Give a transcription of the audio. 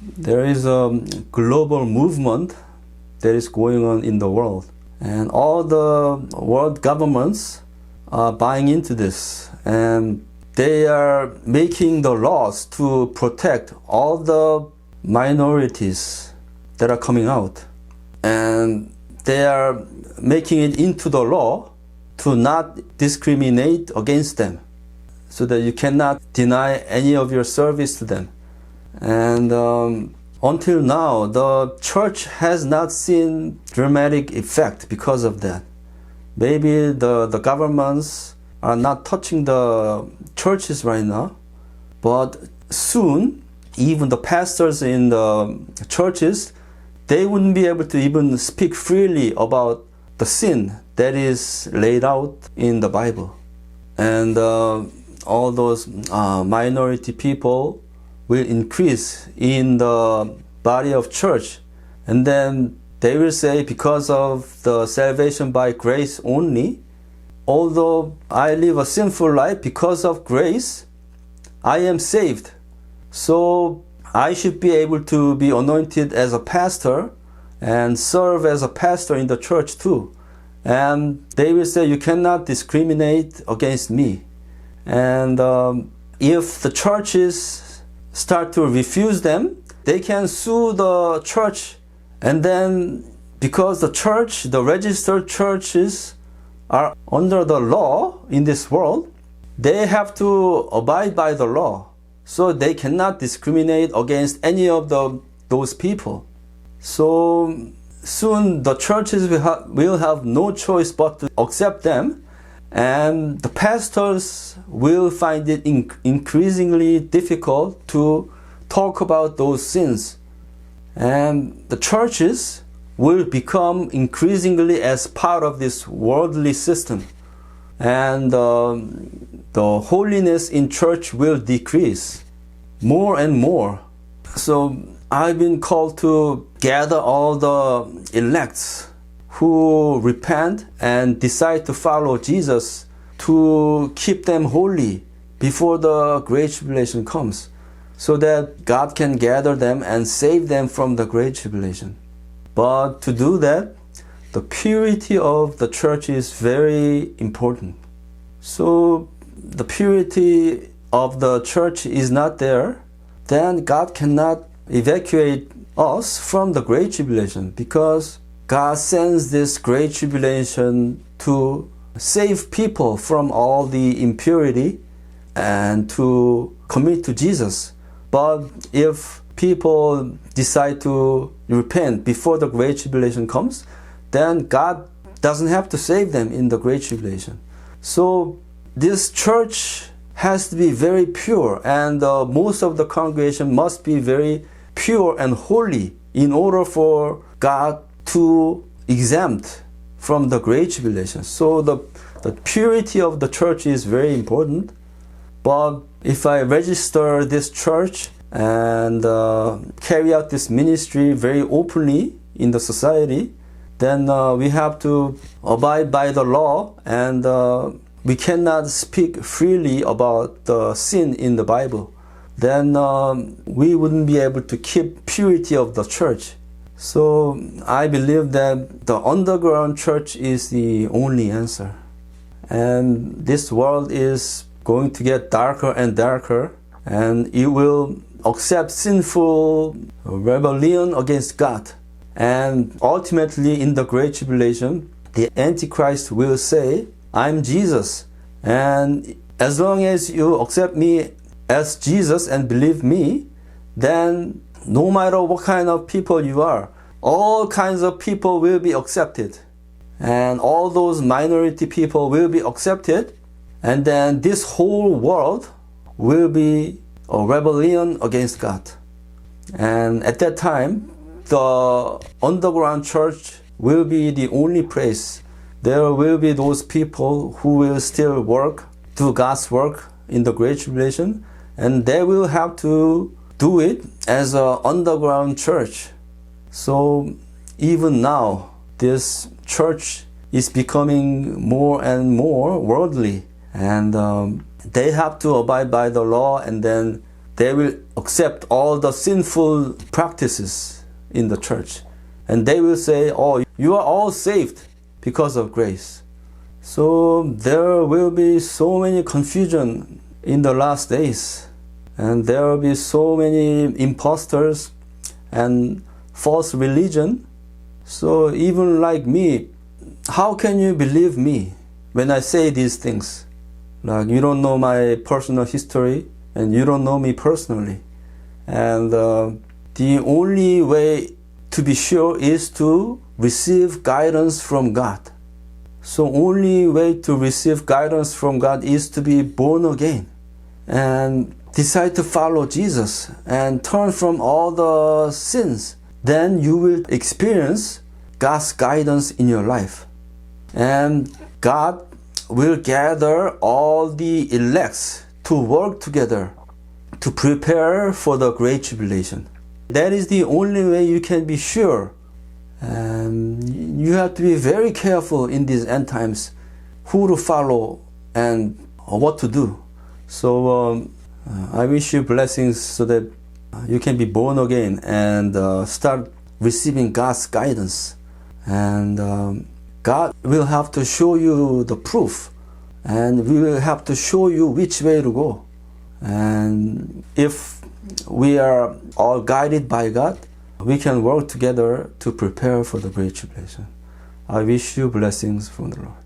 There is a global movement that is going on in the world, and all the world governments are buying into this, and they are making the laws to protect all the minorities that are coming out, and they are making it into the law to not discriminate against them, so that you cannot deny any of your service to them. And until now, the church has not seen dramatic effect because of that. Maybe the governments are not touching the churches right now, but soon, even the pastors in the churches, they wouldn't be able to even speak freely about the sin that is laid out in the Bible. And all those minority people will increase in the body of church. And then they will say, because of the salvation by grace only, although I live a sinful life, because of grace, I am saved. So I should be able to be anointed as a pastor and serve as a pastor in the church too. And they will say, you cannot discriminate against me. And if the churches start to refuse them, they can sue the church. And then because the church, the registered churches are under the law in this world, they have to abide by the law. So they cannot discriminate against any of those people. So soon the churches will have no choice but to accept them, and the pastors will find it increasingly difficult to talk about those sins. And the churches will become increasingly as part of this worldly system. And the holiness in church will decrease more and more. So I've been called to gather all the elects who repent and decide to follow Jesus, to keep them holy before the Great Tribulation comes, so that God can gather them and save them from the Great Tribulation. But to do that, the purity of the church is very important. So the purity of the church is not there, then God cannot evacuate us from the Great Tribulation, because God sends this Great Tribulation to save people from all the impurity and to commit to Jesus. But if people decide to repent before the Great Tribulation comes, then God doesn't have to save them in the Great Tribulation. So this church has to be very pure, and most of the congregation must be very pure and holy in order for God to exempt from the Great Tribulation. So the purity of the church is very important. But if I register this church and carry out this ministry very openly in the society, then we have to abide by the law, and we cannot speak freely about the sin in the Bible. Then we wouldn't be able to keep purity of the church. So I believe that the underground church is the only answer. And this world is going to get darker and darker, and it will accept sinful rebellion against God. And ultimately in the Great Tribulation, the Antichrist will say, I'm Jesus. And as long as you accept me as Jesus and believe me, then no matter what kind of people you are, all kinds of people will be accepted. And all those minority people will be accepted. And then this whole world will be a rebellion against God. And at that time, the underground church will be the only place. There will be those people who will still do God's work in the Great Tribulation, and they will have to do it as an underground church. So even now, this church is becoming more and more worldly, and they have to abide by the law, and then they will accept all the sinful practices in the church. And they will say, oh, you are all saved because of grace. So there will be so many confusion in the last days. And there will be so many imposters and false religion. So even like me, how can you believe me when I say these things? Like, you don't know my personal history and you don't know me personally. And the only way to be sure is to receive guidance from God. So only way to receive guidance from God is to be born again and decide to follow Jesus and turn from all the sins. Then you will experience God's guidance in your life. And God will gather all the elects to work together to prepare for the Great Tribulation. That is the only way you can be sure. And you have to be very careful in these end times who to follow and what to do. So I wish you blessings so that you can be born again and start receiving God's guidance. And God will have to show you the proof, and we will have to show you which way to go. And if we are all guided by God, we can work together to prepare for the Great Tribulation. I wish you blessings from the Lord.